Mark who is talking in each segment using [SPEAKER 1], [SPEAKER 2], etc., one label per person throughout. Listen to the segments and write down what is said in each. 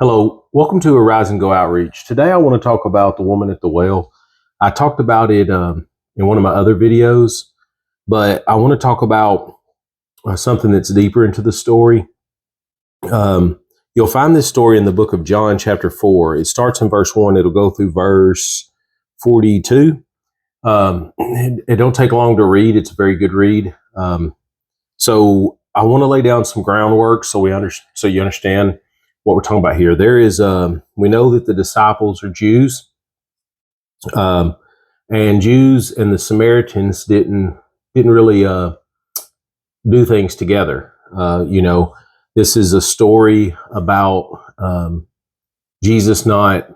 [SPEAKER 1] Hello, welcome to Arise and Go Outreach. Today I want to talk about the woman at the well. I talked about it in one of my other videos, but I want to talk about something that's deeper into the story. You'll find this story in the book of John, chapter 4. It starts in verse 1. It'll go through verse 42. It don't take long to read. It's a very good read. So I want to lay down some groundwork so you understand what we're talking about here. There is, we know that the disciples are Jews, and Jews and the Samaritans didn't really do things together. This is a story about Jesus not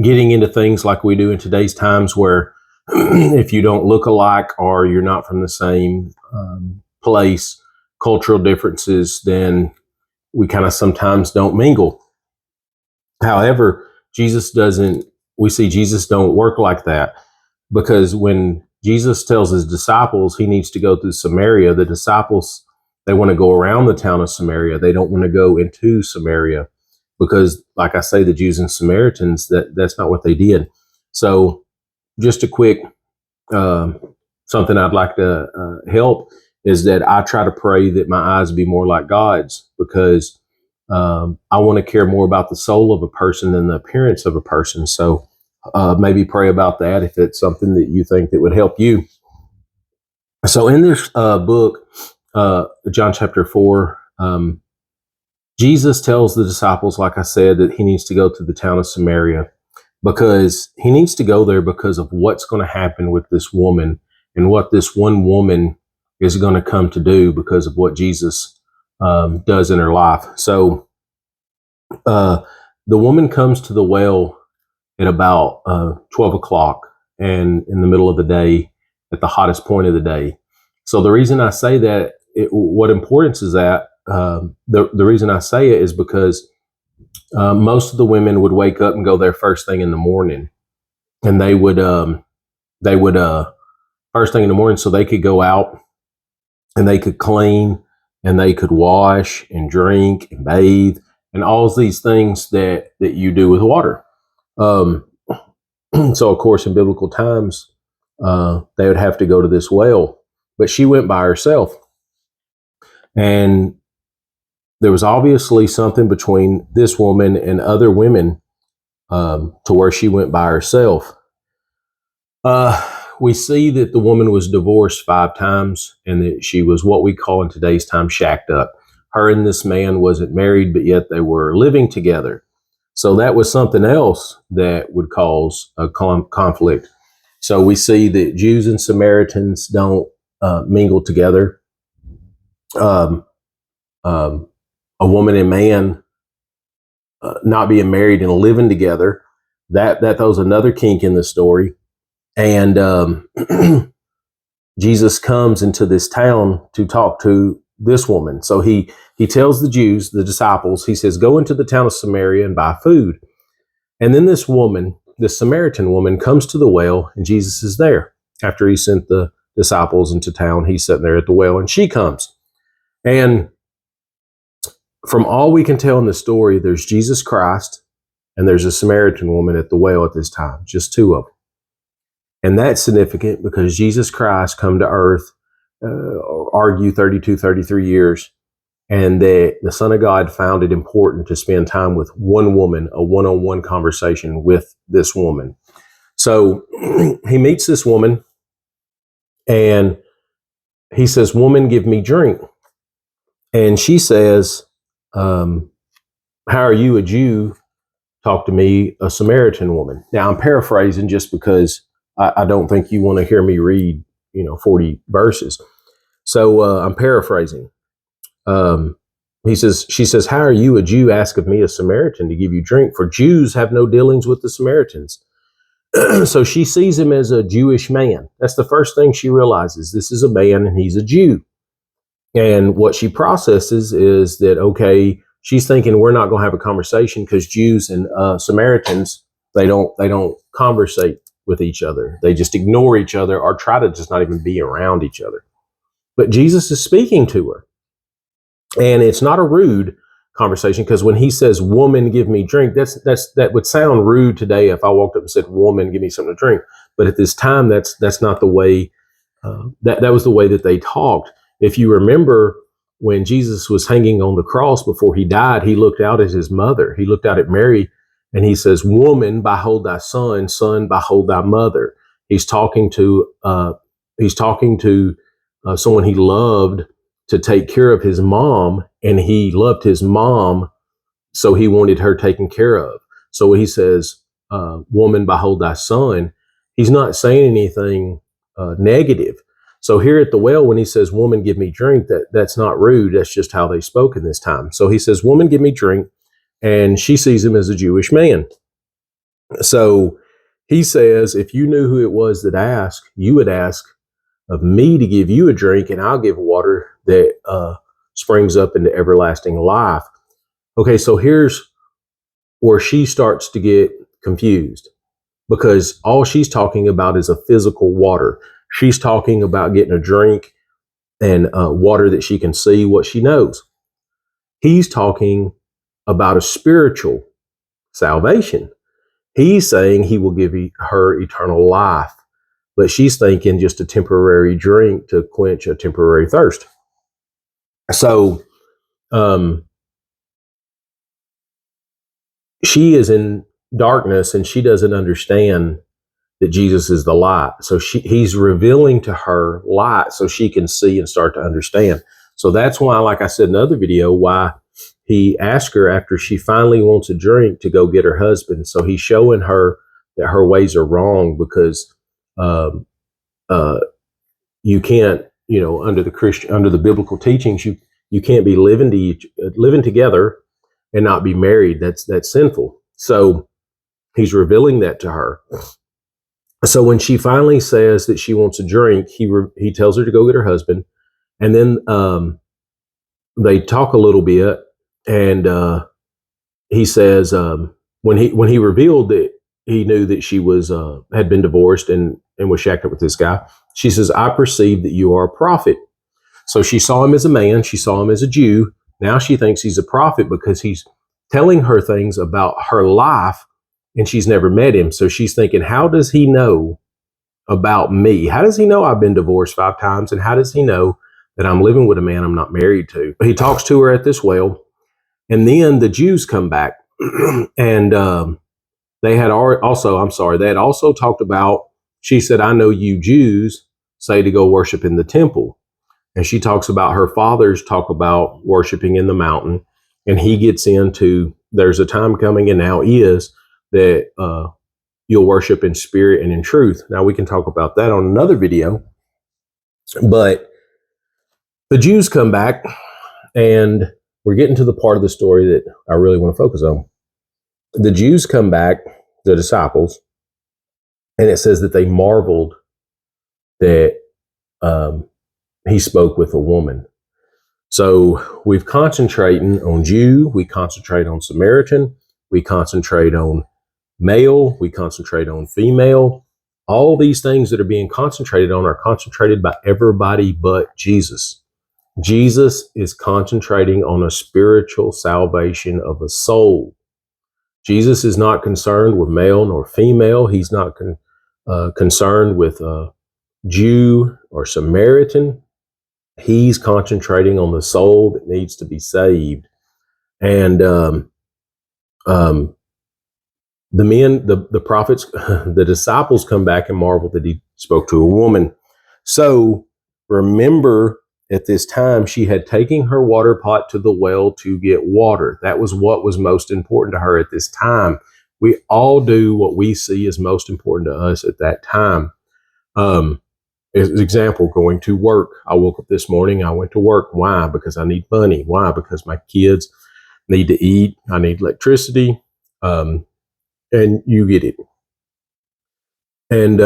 [SPEAKER 1] getting into things like we do in today's times, where if you don't look alike or you're not from the same place, cultural differences, then we kind of sometimes don't mingle. However, we see Jesus don't work like that, because when Jesus tells his disciples he needs to go through Samaria, the disciples, they want to go around the town of Samaria. They don't want to go into Samaria because, like I say, the Jews and Samaritans, that's not what they did. So just a quick, something I'd like to help is that I try to pray that my eyes be more like God's, because I want to care more about the soul of a person than the appearance of a person. So maybe pray about that if it's something that you think that would help you. So in this book, John chapter 4, Jesus tells the disciples, like I said, that he needs to go to the town of Samaria, because he needs to go there because of what's going to happen with this woman and what this one woman is going to come to do because of what Jesus does in her life. So the woman comes to the well at about 12 o'clock, and in the middle of the day, at the hottest point of the day. So the reason I say that, what importance is that? The reason I say it is because most of the women would wake up and go there first thing in the morning, and they would first thing in the morning, so they could go out and they could clean and they could wash and drink and bathe and all of these things that you do with water. So of course, in biblical times, they would have to go to this well, but she went by herself. And there was obviously something between this woman and other women to where she went by herself. We see that the woman was divorced 5 times, and that she was what we call in today's time shacked up. Her and this man wasn't married, but yet they were living together. So that was something else that would cause a conflict. So we see that Jews and Samaritans don't mingle together. A woman and man not being married and living together, that throws another kink in the story. And Jesus comes into this town to talk to this woman. So he tells the Jews, the disciples, he says, go into the town of Samaria and buy food. And then this woman, this Samaritan woman, comes to the well, and Jesus is there. After he sent the disciples into town, he's sitting there at the well, and she comes. And from all we can tell in the story, there's Jesus Christ and there's a Samaritan woman at the well at this time, just 2 of them. And that's significant because Jesus Christ come to earth, argue 32, 33 years, and that the Son of God found it important to spend time with one woman, a one-on-one conversation with this woman. So he meets this woman, and he says, woman, give me drink. And she says, how are you, a Jew, talk to me, a Samaritan woman? Now, I'm paraphrasing just because I don't think you want to hear me read, 40 verses. So I'm paraphrasing. She says, how are you, a Jew, ask of me, a Samaritan, to give you drink? For Jews have no dealings with the Samaritans. So she sees him as a Jewish man. That's the first thing she realizes. This is a man and he's a Jew. And what she processes is that, okay, she's thinking we're not going to have a conversation because Jews and Samaritans, they don't conversate with each other. They just ignore each other or try to just not even be around each other. But Jesus is speaking to her. And it's not a rude conversation, because when he says, woman, give me drink, that would sound rude today if I walked up and said, woman, give me something to drink. But at this time, that's not the way, that was the way that they talked. If you remember, when Jesus was hanging on the cross before he died, he looked out at his mother. He looked out at Mary, and he says, woman, behold thy son, son, behold thy mother. He's talking to someone he loved, to take care of his mom, and he loved his mom, so he wanted her taken care of. So when he says, woman, behold thy son, he's not saying anything negative. So here at the well, when he says, woman, give me drink, that's not rude. That's just how they spoke in this time. So he says, woman, give me drink. And she sees him as a Jewish man. So he says, if you knew who it was that asked, you would ask of me to give you a drink, and I'll give water that springs up into everlasting life. Okay, so here's where she starts to get confused, because all she's talking about is a physical water. She's talking about getting a drink and water that she can see, what she knows. He's talking about a spiritual salvation. He's saying he will give her eternal life, but she's thinking just a temporary drink to quench a temporary thirst. So she is in darkness, and she doesn't understand that Jesus is the light. So he's revealing to her light so she can see and start to understand. So that's why, like I said in another video, why he asked her after she finally wants a drink to go get her husband. So he's showing her that her ways are wrong, because you can't, under the biblical teachings, you can't be living together and not be married. That's sinful. So he's revealing that to her. So when she finally says that she wants a drink, he tells her to go get her husband, and then they talk a little bit, and he says when he revealed that he knew that she was had been divorced and was shacked up with this guy, she says, I perceive that you are a prophet. So she saw him as a man, she saw him as a Jew. Now she thinks he's a prophet because he's telling her things about her life, and she's never met him. So she's thinking, how does he know about me? How does he know I've been divorced 5 times? And how does he know that I'm living with a man I'm not married to? He talks to her at this well, and then the Jews come back, and they had also talked about, she said, I know you Jews say to go worship in the temple. And she talks about her fathers talk about worshiping in the mountain. And he gets into, there's a time coming, and now is, that you'll worship in spirit and in truth. Now we can talk about that on another video. But the Jews come back, and we're getting to the part of the story that I really want to focus on. The Jews come back, the disciples, and it says that they marveled that he spoke with a woman. So we've concentrating on Jew, we concentrate on Samaritan, we concentrate on male, we concentrate on female. All these things that are being concentrated on are concentrated by everybody but Jesus. Jesus is concentrating on a spiritual salvation of a soul. Jesus is not concerned with male nor female. He's not concerned with Jew or Samaritan. He's concentrating on the soul that needs to be saved. And the prophets, the disciples come back and marvel that he spoke to a woman. So remember, at this time, she had taken her water pot to the well to get water. That was what was most important to her at this time. We all do what we see as most important to us at that time. As an example, going to work. I woke up this morning, I went to work. Why? Because I need money. Why? Because my kids need to eat. I need electricity. And you get it. And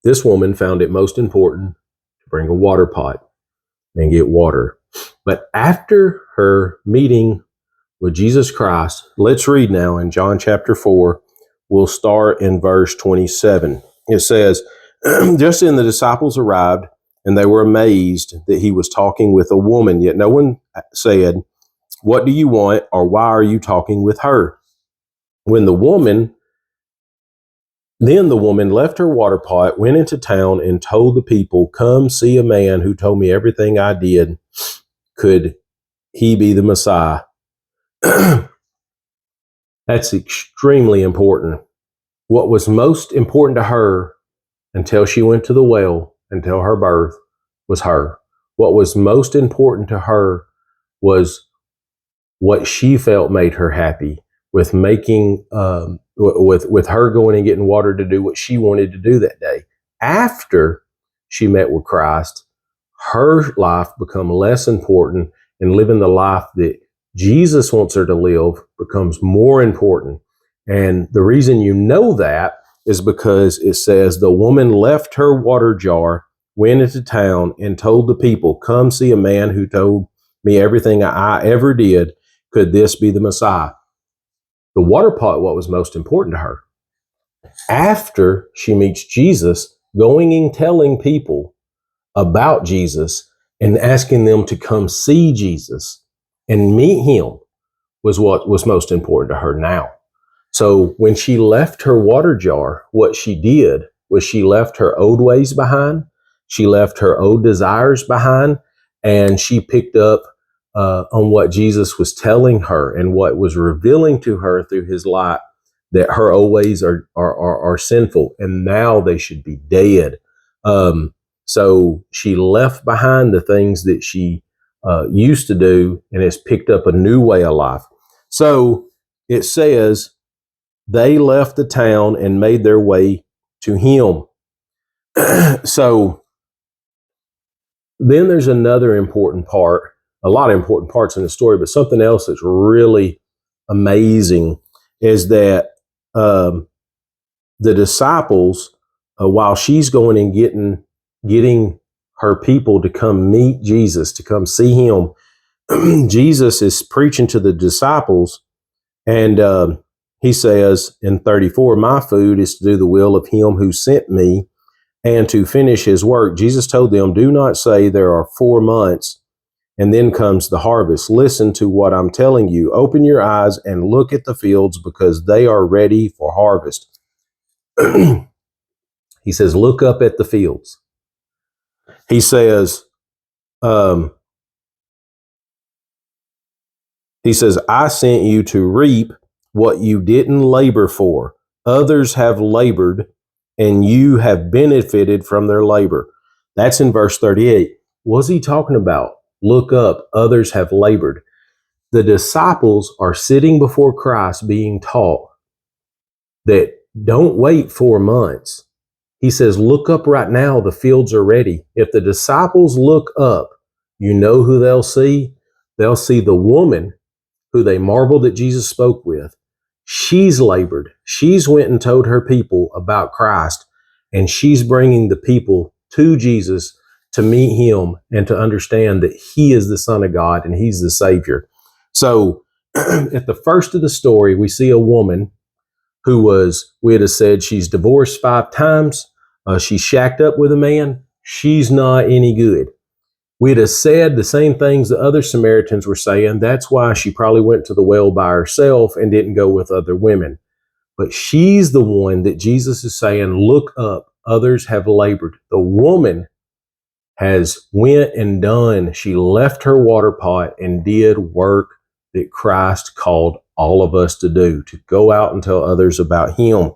[SPEAKER 1] this woman found it most important to bring a water pot and get water. But after her meeting with Jesus Christ, let's read now in John chapter 4. We'll start in verse 27. It says, just then the disciples arrived, and they were amazed that he was talking with a woman. Yet no one said, What do you want, or why are you talking with her? When the woman Then the woman left her water pot, went into town, and told the people, "Come see a man who told me everything I did. Could he be the Messiah?" That's extremely important. What was most important to her until she went to the well, until her birth, was her. What was most important to her was what she felt made her happy, with making with her going and getting water to do what she wanted to do that day. After she met with Christ, her life become less important, and living the life that Jesus wants her to live becomes more important. And the reason you know that is because it says the woman left her water jar, went into town, and told the people, "Come see a man who told me everything I ever did. Could this be the Messiah?" The water pot, what was most important to her. After she meets Jesus, going and telling people about Jesus and asking them to come see Jesus and meet him was what was most important to her now. So when she left her water jar, what she did was she left her old ways behind. She left her old desires behind, and she picked up on what Jesus was telling her and what was revealing to her through his light, that her old ways are sinful, and now they should be dead. So she left behind the things that she used to do and has picked up a new way of life. So it says, they left the town and made their way to him. So then there's another important part, a lot of important parts in the story, but something else that's really amazing is that the disciples, while she's going and getting her people to come meet Jesus, to come see him, Jesus is preaching to the disciples, and he says in 34, "My food is to do the will of him who sent me and to finish his work." Jesus told them, "Do not say there are 4 months and then comes the harvest. Listen to what I'm telling you. Open your eyes and look at the fields, because they are ready for harvest." He says, look up at the fields. He says, um, "I sent you to reap what you didn't labor for. Others have labored, and you have benefited from their labor." That's in verse 38. What's he talking about? Look up, others have labored. The disciples are sitting before Christ being taught that don't wait 4 months. He says, look up right now, the fields are ready. If the disciples look up, you know who they'll see? They'll see the woman who they marveled that Jesus spoke with. She's labored. She's went and told her people about Christ, and she's bringing the people to Jesus to meet him and to understand that he is the Son of God and he's the Savior. So at the first of the story, we see a woman who we had said she's divorced 5 times. She's shacked up with a man. She's not any good. We'd have said the same things the other Samaritans were saying. That's why she probably went to the well by herself and didn't go with other women. But she's the one that Jesus is saying, look up, others have labored. The woman has went and done. She left her water pot and did work that Christ called all of us to do, to go out and tell others about him.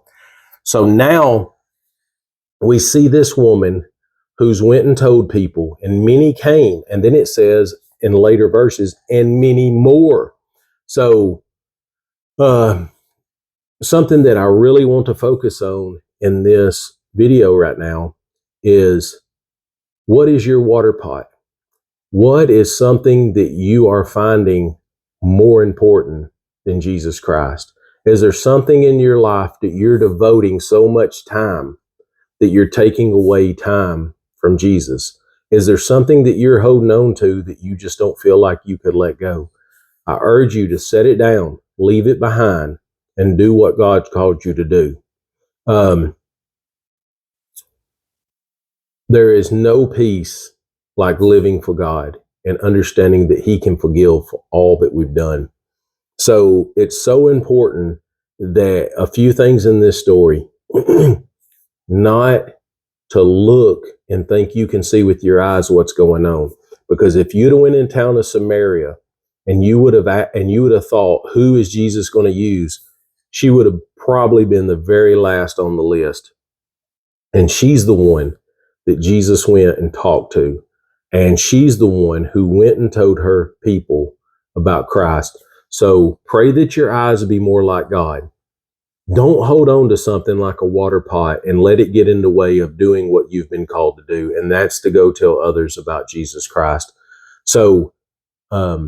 [SPEAKER 1] So now we see this woman who's went and told people, and many came. And then it says in later verses, and many more. So something that I really want to focus on in this video right now is, what is your water pot? What is something that you are finding more important than Jesus Christ? Is there something in your life that you're devoting so much time that you're taking away time from Jesus? Is there something that you're holding on to that you just don't feel like you could let go? I urge you to set it down, leave it behind, and do what God called you to do. There is no peace like living for God. and understanding that he can forgive for all that we've done. So it's so important that a few things in this story, not to look and think you can see with your eyes what's going on. Because if you'd have went in town of Samaria and you would have thought, who is Jesus going to use? She would have probably been the very last on the list. And she's the one that Jesus went and talked to. And she's the one who went and told her people about Christ. So pray that your eyes will be more like God. Don't hold on to something like a water pot and let it get in the way of doing what you've been called to do. And that's to go tell others about Jesus Christ. So I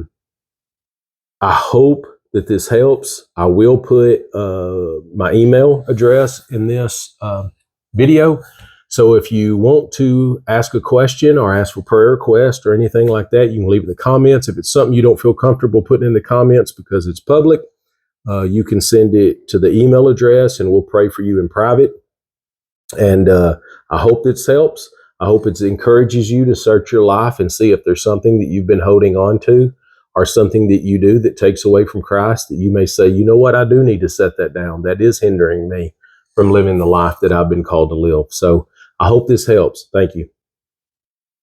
[SPEAKER 1] hope that this helps. I will put my email address in this video. So if you want to ask a question or ask for prayer request or anything like that, you can leave it in the comments. If it's something you don't feel comfortable putting in the comments because it's public, you can send it to the email address and we'll pray for you in private. And I hope this helps. I hope it encourages you to search your life and see if there's something that you've been holding on to or something that you do that takes away from Christ that you may say, you know what, I do need to set that down. That is hindering me from living the life that I've been called to live. So I hope this helps. Thank you.